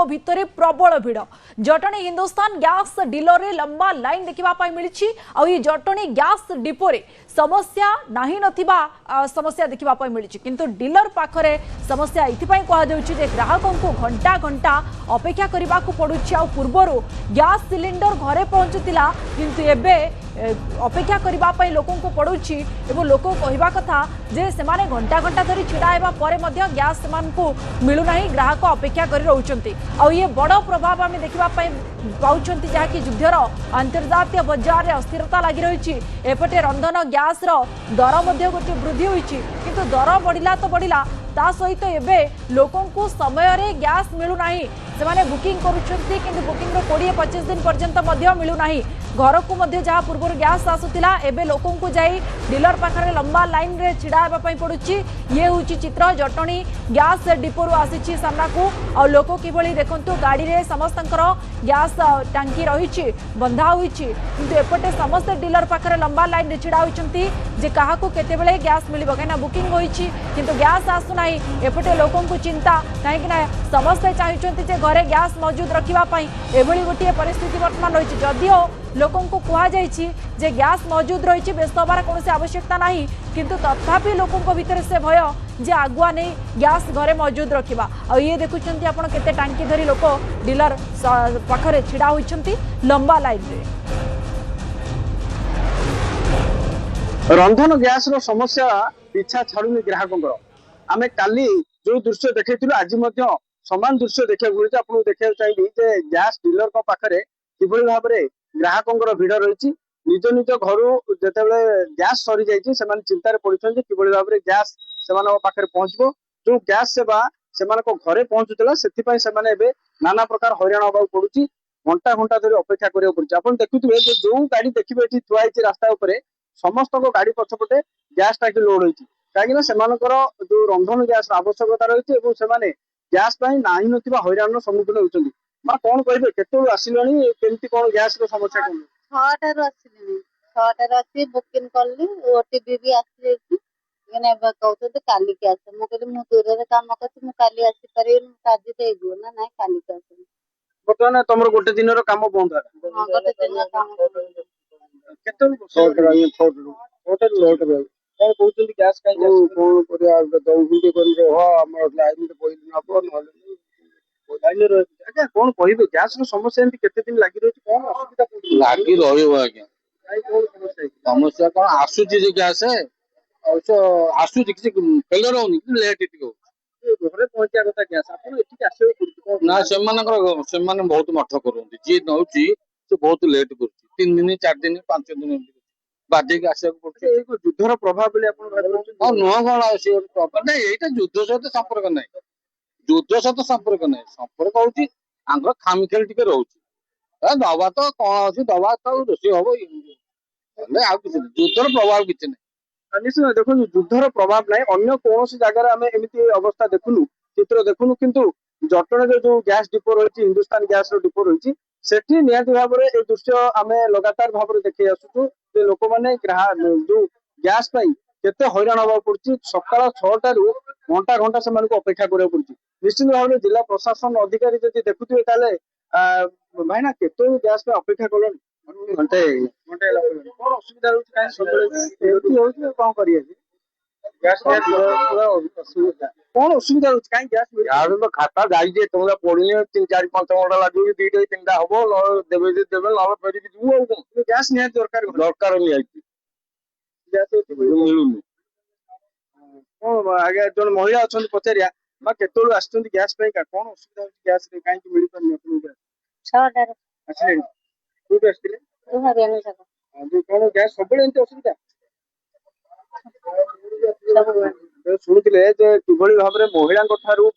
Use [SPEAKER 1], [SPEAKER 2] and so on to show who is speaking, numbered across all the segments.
[SPEAKER 1] भितर प्रबल भिड़ जटणी हिंदुस्तान गैस डीलर रे लंबा लाइन देखा मिली आ जटणी गैस डिपोरे समस्या नहीं नथिबा समस्या देखा मिली किंतु डीलर पाखरे समस्या इथिपाई कहुचे ग्राहकों को घंटा घंटा अपेक्षा करने को पड़ुछि। आ पूर्वर गैस सिलिंडर घरे पहुंचुतिला किंतु एबे अपेक्षा करने लोक पड़ुछि एवं लोक कहवा कथा जे सेमाने घंटा घंटा धरी छिड़ा हेबा परे मध्य गैस सेमानकु मिलुना ग्राहक अपेक्षा कर रहुचंती। आ ये बड़ प्रभाव आम देखा पाउछंती जहाँकि युद्धर अंतर्जातीय बजार में अस्थिरता लगी रही एपटे रंधन गैस दर मध्य गोटे वृद्धि होइछि किंतु दर बढ़िला तो बढ़िला ता सहित एबे लोकों को समय रे गैस मिलुना से बुकिंग करुछंती किंतु बुकिंग रो 20-25 दिन पर्यंत मध्य मिलुना घर को मध्य जहाँ पूर्व गैस आसुतिला एबे लोकों को जाई डीलर पाखरे लंबा लाइन रे छिड़ा हेबा पई पड़ुछि। ये होछि चित्र जटणी गैस डिपोरु आसीछि सामना को आ लोक किभଳି देखंतु गाड़ी रे समस्तंकर गैस टांकी रहिछि बंधा होइछि किंतु एपटे समस्त डीलर पाखरे लंबा लाइन रे छिड़ा होइछंती जे काहा को केते बेले गैस मिलिबो काना बुकिंग होइछि किंतु गैस आसु नाही। एपटे लोकों को चिंता काहे कि ना समस्त चाहउछंती जे घरे गैस मौजूद रखिबा पई एभଳି गोटे परिस्थिति वर्तमान रहिछि जदियो लोकों को कहा जे गैस मौजूद रही व्यस्त हबार कौन आवश्यकता नहीं किंतु तथापि लोकों भीतर से भय जे आगुआ नहीं गैस घरे मौजूद रखा। और ये देखुं आप केते टांकी धरी लोक डीलर पाखरे छिड़ा होइछंती लंबा लाइन रे।
[SPEAKER 2] रंधन गैस रो समस्या पीछा छाड़ुनी ग्राहकों आम काली जो दृश्य देखा आज समान दृश्य देखा मिलूँ आपको देखा चाहिए गैस डीलर पाखरे किभଳି भाबरे ग्राहकों भिड़ रही निज निज घर जिते गैस सरी जाइए चिंतार पड़ते किभଳି भाबरे गैस से पाखे पहुंचबो जो गैस सेवा से घरे पहुंचुला से नाना प्रकार हैरान होगा पड़ुछि घंटा घंटा धरी अपेक्षा करिया पड़ुछि। आपण देखुथिबे जो गाड़ी देखिबे एठी थुआ होइछि रास्ता उपरे समस्त को गाड़ी पछपटे गैस टाकी लोड होइछि काहेकि सेमानकर जो रंधन गैस आवश्यकता रही गैस नाही नथिबा हैरान सम्मुखीन होउछन्ति। मां कोन कहबे केते आसिलणी केमती कोन गैस रो समस्या कोन
[SPEAKER 3] 6टार आसिलणी 6टार आसी बुकिंग करली ओटीपी भी आसी जाइछि एने कहउते काली के आसे मु कहली मु दूर रे काम करछि मु काली आसी परिन काजी दे दियो ना नाही काली के आसे
[SPEAKER 2] बतन तमरो गोटे दिन रो काम बंद है।
[SPEAKER 3] हां गोटे दिन काम
[SPEAKER 2] केते शॉर्ट रही होटल लोड रे कोन कहउछन्ति गैस काई कोन परिया दउंटी करी हो हमर लाइन में कोई न पो न कौन कह गैस समस्या केते दिन लगी रही कौन असुविधा
[SPEAKER 4] लगी रहा समस्या कौन आसुची गैस आसुची किसी फेलर होनी लेट
[SPEAKER 2] घरे पहुंचा कथा गैस आपन एठी आसे
[SPEAKER 4] ना से बहुत मठ करती जी नौची से बहुत लेट कर 3 दिन 4 दिन 5 दिन बाध्य आसा
[SPEAKER 2] युद्धर प्रभाव
[SPEAKER 4] नुह कौन ना यहाँ युद्ध सहित संपर्क ना युद्ध सहित संपर्क ना संपर्क हूँ आंध्र खामिखेल टी रोचे दवा तो कौन अच्छी दवा तो रोषे हम युद्धर प्रभाव किसी ना
[SPEAKER 2] निश्चित देखो युद्धर प्रभाव ना अन्य कौन जगह आम एमती अवस्था देखुनु चित्र देखुनु किंतु जटणी जो गैस डिपो रही हिंदुस्तान गैस डिपो रही सेठी निहाती भाव में ये दृश्य आम लगातार भाव में देखी आसुचु लोक मैंने जो गैस केते हैरान हवा पड़ी सकाल 6टारू घंटा घंटा से अपेक्षा करा पड़ी निश्चित भाव में जिला प्रशासन अधिकारी जब देखुए ताले भाईना केते गैस पे अपेक्षा कल घंटे घंटे कौन असुविधा होती कौन करिए गैस कौन असुविधा होती कहीं गैस
[SPEAKER 4] यार तो खाता जाइए तुमने पड़ी 3-4-5 घंटा लगे 2-3टा हम देवे देवे ना फेरी जीव
[SPEAKER 2] गैस निहाती दरकार
[SPEAKER 4] दरकार नहीं मिलूनी
[SPEAKER 2] कौन आगे जो महिला अच्छा पचारिया माँ केतु आस गैस कौन असुविधा होती गैस कहीं मिल पारे
[SPEAKER 3] 6टार
[SPEAKER 2] आसिले कोठी आसिले
[SPEAKER 3] हरियाणा सका
[SPEAKER 2] कौन गैस सब असुविधा शुणुले किभଳି भाव में महिला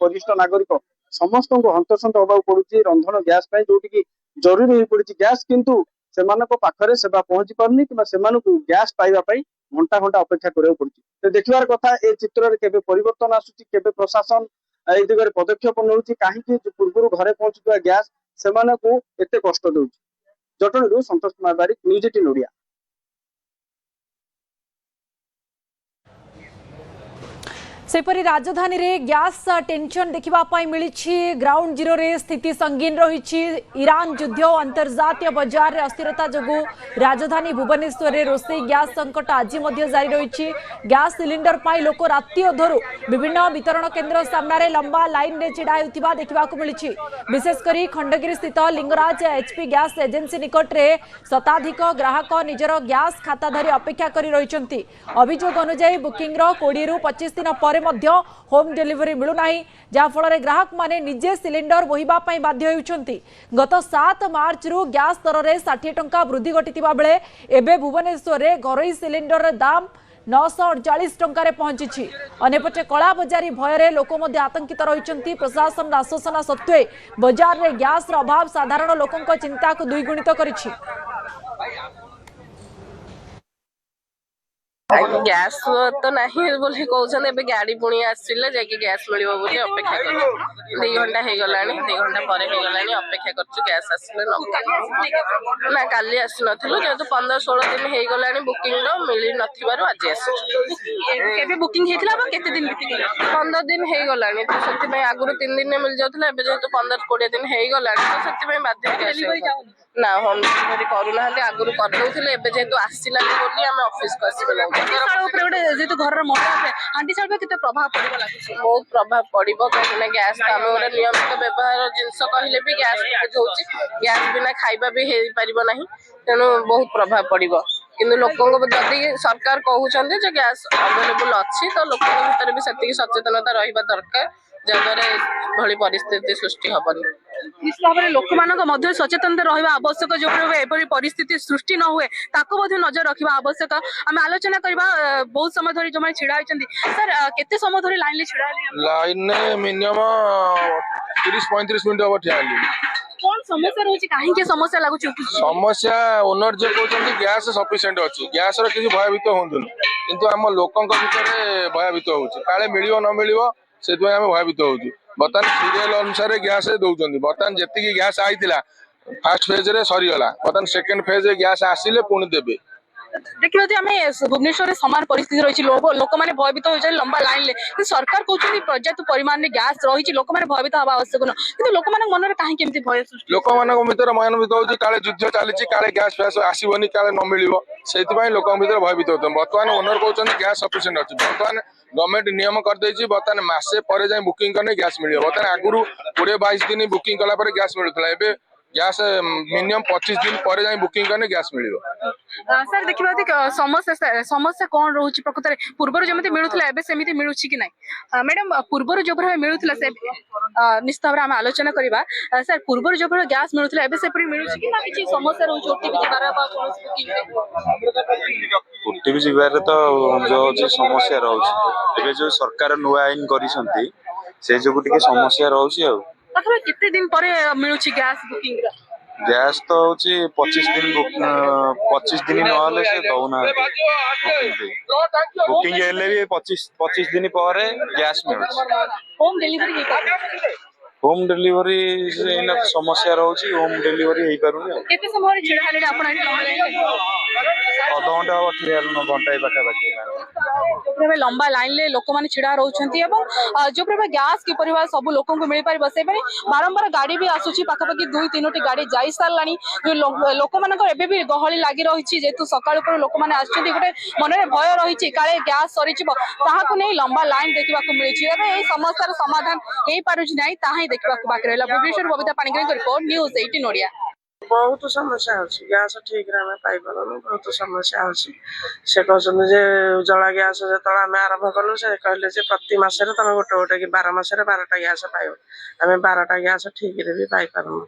[SPEAKER 2] वरिष्ठ नागरिक समस्त को हंतसंत होगा पड़ुछि रंधन गैस जोटि जरूरी हो पड़ी गैस किंतु से पाखरे सेवा पहुंची पारनी कि गैस पाइबापी घंटा घंटा अपेक्षा करा पड़ी तो देखिबार कथा ए चित्र केबे परिवर्तन आसुची केबे प्रशासन ए दिगरे पदक्षेप नउची काहे पूर्व घरे पहुंचुवा गैस से एते कष्ट दउची। जटणी संतोष कुमार बारिक न्यूज 18 ओडिया।
[SPEAKER 1] सेपरी राजधानी रे गैस टेंशन देखा मिली ग्राउंड जीरो रे स्थिति संगीन रही ईरान युद्ध अंतर्जातीय बजार रे अस्थिरता जगु राजधानी भुवनेश्वर रे रोसई गैस संकट आज जारी रही गैस सिलिंडर पाई लोक राति अधरू विभिन्न वितरण केन्द्र सामने लंबा लाइन रे छिड़ा होतिबा देखा मिली विशेषकर खंडगिरी स्थित लिंगराज एचपी गैस एजेंसी निकट रे शताधिक ग्राहक निजर गैस खाता धरी अपेक्षा करी रहिसंती अभियोग अनुसार बुकिंग रो 20 रु 25 दिन पर होम डिलीवरी मिलूना जहाँफल ग्राहक माने निजे सिलिंडर बोहिबा बाध्य होउछंती। गत 7 मार्च रु गैस दर में 60 टंका वृद्धि घटी बेले एबे भुवनेश्वर रे घरोई सिलिंडर दाम 948 टंका पहुंची अनेपटे कला बजारी भय लोक आतंकित रही प्रशासन आश्वासन सत्वे बजार रे गैस अभाव साधारण लोकों चिंता को द्विगुणित करिछि।
[SPEAKER 5] गैस तो नहीं बोली कहते गाड़ी पुणी आसला जाकि गैस मिल अपेक्षा कर 2 घंटा हो गला 2 घंटा पर हो गला अपेक्षा कर गैस आसले ना काली आसी नु जेहेतु 15-16 दिन हो गला बुकिंग मिल नथिबारु आज आसी बुकिंग केते दिन 15 दिन हो गला तो से आगुरी 3 दिन मिल जाता जेहेतु 15-20 दिन हो गला तो से बाध्य ना होम डिलीवरी करूना आगुरी करदे जेहेतु आसला बोली आम ऑफिस को आसला
[SPEAKER 6] जेहेतु घर हांडी चाल के प्रभाव पड़े
[SPEAKER 5] बहुत प्रभाव पड़ो कहीं गैस तो आम गोटे नियमित व्यवहार जिनस कहले भी गैस होची गैस बिना खाइबा भी हो पार ना तेणु बहुत प्रभाव पड़ो किंतु लोक जदि सरकार कहते गैस अवेलेबल अच्छी तो लोक भीतर भी से सचेतनता रहा दरकार जहाद्वारा भली परिस्थिति सृष्टि हेनी
[SPEAKER 6] निश्चित भाव में लोक मान सचेतनता रहा आवश्यक जो एपरी परिस्थिति सृष्टि न हुए नजर रखा आवश्यक आम आलोचना करवा बहुत समय धरी जो छिड़ा होती सर केते समय धरी लाइन छिड़ा
[SPEAKER 7] लाइन मिनिमम 30-35 मिनट हम ठिया
[SPEAKER 6] कौन समस्या रही कहीं समस्या लगुच
[SPEAKER 7] समस्या ओनर जो कहते गैस सफिशिएंट अच्छी गैस किसी भयभीत हूँ किंतु आम लोकों भितर भयभीत होले मिल न मिल से भयभीत हो बर्तमान सीरियल अनुसार गैस दौरान बर्तमान जी गैस आई फास्ट फेज रे सरीगला बर्तमान सेकेंड फेज गैस आसिले पुणी देवे
[SPEAKER 6] देखिए आम भुवनेश्वर समान परिस्थिति रही लोक मैंने भयभीत हो लंबा लाइन ले सरकार कहते पर्याप्त परिमाण में गैस रही लोक मैंने भयभीत हवा आवश्यक न कि लोक मन कहीं भय सृष्टि
[SPEAKER 7] लोक भर भयभीत हो काले युद्ध चली काले गैस फैस आसबनी काले न मिल से लोक भर भयभीत होते बर्तमान ओनर कहते गैस सफिशिएंट अच्छी बर्तमान गवर्नमेंट नियम कर बर्तमान मसे पर जाए बुकिंग करने गैस मिल बर्तमान आगुरी 20-22 दिन बुकिंग कला गैस मिलूला गैस मिनिमम 25 दिन पर जाए बुकिंग करने गैस मिल
[SPEAKER 6] सर देखा समस्या कौन रोच प्रकृत में पूर्व जमी मिलूला सेमती मिलूँ कि ना मैडम पूर्व जो भाव मिलूला से निश्चित भाव में आलोचना करवा सर पूर्व जो भाव गैस मिलूला मिलूँ कि किसी समस्या रोटी
[SPEAKER 8] ओटीपी जीवार तो जो समस्या रोचे जो सरकार नुआ आईन कर समस्या रोचे
[SPEAKER 6] केते दिन पर मिलूँ गैस बुकिंग
[SPEAKER 8] गैस तो होची 25 दिन नहले से दौना बुकिंग हेले भी 25 दिन पर गैस मिलुची होम डिलीवरी समस्या रोची होम डिलीवरी हो पारुनी
[SPEAKER 6] केते समय छिड़ा हेले आपण
[SPEAKER 8] अध घंटा हम घंटा पाखापाखि
[SPEAKER 6] लंबा लाइन ले लोक मैंने छिड़ा रोचंती जो प्रकार गैस किपर सब लोक मिल पार से बारंबार गाड़ी भी आसूची पाखापाखि 2-3 गाड़ी जाई सारा जो लोक मान भी गहली लगी रही जेहेतु सकाल लोक मैंने गोटे मन में भय रही काले गैस सरी नहीं लंबा लाइन देखा मिली समस्यार समाधान हो पार ना देखा बाकी रहा भुवनेश्वर बबिता पाणिग्राही रिपोर्ट न्यूज़ 18 ओडिया
[SPEAKER 5] बहुत समस्या होची गैस ठीक रे हमें पाई पारनु बहुत समस्या होची से कहछन जे जला गैस जतला हमें आरंभ करलु से कहले जे प्रति मास रे तमे गोटे गोटे कि 12 मास रे 12टा गैस पाइबो हमें 12टा गैस ठीक रे भी पाई पारनु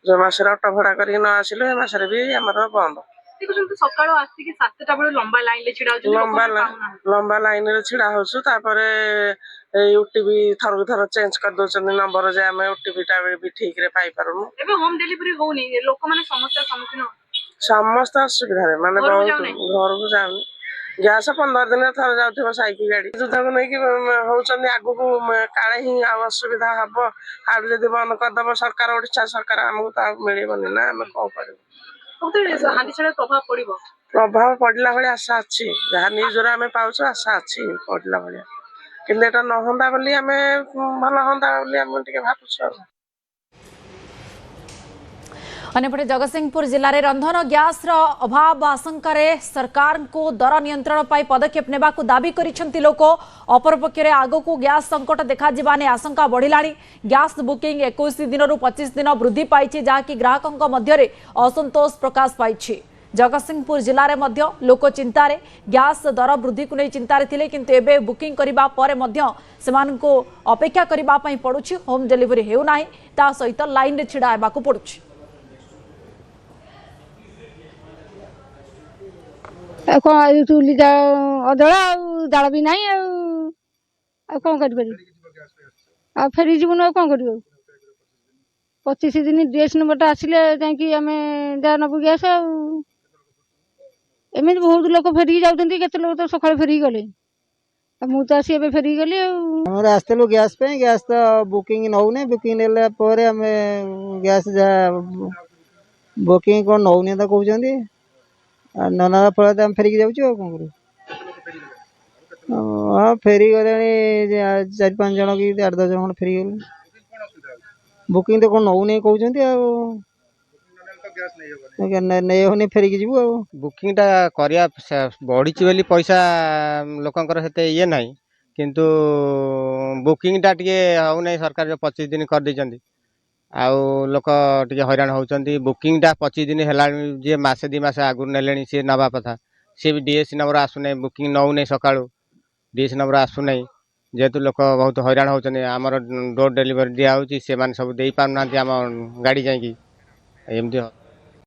[SPEAKER 5] जो मास रे ऑटो भड़ा करी न आसिलो ए मास रे भी हमर बंद
[SPEAKER 6] सकाळ आसी कि 7टा बेले लंबा लाइन ले छिड़ा
[SPEAKER 5] लंबा लाइन रे छिड़ा होसु तापरे ओटीपी थर थर चेंज कर दोचन नंबर जे हमें ओटीपी टा भी ठीक रे पाई पारनु
[SPEAKER 6] एबे होम डिलीवरी होनी लोक माने समस्या सम्मुखीन
[SPEAKER 5] समस्त असुविधा रे माने बहुत घर को जानी गैस 15 दिन थर जाउथबो साइकिल गाड़ी जुदा को नै कि होचन आगु को काळे ही असुविधा हबो आडू जदी बंद कर दबो सरकार ओडिसा सरकार हमहु ता मिलिबनी ना हम को करू
[SPEAKER 6] हांडी छड़ा
[SPEAKER 5] प्रभाव पड़ला भले आशा अच्छी जहाँ न्यूज आम पाच आशा अच्छी पड़ला भाया କିନ୍ତୁ ଏଟା ନ ହୁଅନ୍ତା ବୋଲି ଆମେ ଭଲ ହୁଅନ୍ତା ବୋଲି ଆମେ ଟିକେ ଭାବୁଛୁ ଆଉ।
[SPEAKER 1] अन्यपटे जगतसिंहपुर जिले में रंधन गैस अभाव आशंका सरकार को दर नियंत्रण पर पदक्षेप नेबा को दाबी करिसेंती लोक। अपरपक्ष आग को गैस संकट देखा ने आशंका बढ़िला। गैस बुकिंग 21 दिन रु 25 दिन वृद्धि पाई जहाँकि ग्राहकों मध्य असंतोष प्रकाश पाई। जगतसिंहपुर जिले में लोक चिंतार गैस दर वृद्धि को नहीं चिंतार थिले किंतु एबे बुकिंग करिबा परे मध्य सेमानको अपेक्षा करिबा पई पड़ुछि। होम डिलीवरी हेउ नाही ता सहित लाइन रे छिड़ा हेबाकू पड़ुछि।
[SPEAKER 9] कौन चुली अदला दाल भी नहीं कौन कर फेरी जीवन कौन कर 25 दिन ड्रेस नंबर आसिले आम जा नबू गैस एमती बहुत लोग फेरिकी जाते केते लोग तो सकाଳେ फेरिकी गले मु तो आसी फेरिकी गली
[SPEAKER 10] हमारे आसलु गैस पे गैस तो बुकिंग नौने बुकिंग नेला परे हमें गैस जा बुकिंग कौन नौने तो कहउछंदी नना फल आम फेरिकी जाऊँ कौन कर हाँ फेरी गले 4-5 जन कि 8-10 जन फेरी गले बुकिंग तो कौन नौने कहउछंदी नहीं होनी फेरिकी जीवु
[SPEAKER 11] बुकिंग टा करिया बढ़ी बोली पैसा लोकंकर हेते ये नहीं किंतु बुकिंग टा टिके हो नहीं सरकार जो 25 दिन कर देछंती आउ लोक टिके हैरान होउछंती बुकिंग टा 25 दिन हैला जे मासे 2 मास आगु नेलेनी से नबा पथा से भी डीएस नंबर आसु नहीं बुकिंग नौ नहीं सकाळू डीएस नंबर आसु नहीं जेतु लोक बहुत हैरान होउछंती हमर डोर डिलीवरी दिया होउची से मान सब देई पाउ नांती हम गाड़ी जाई की एमती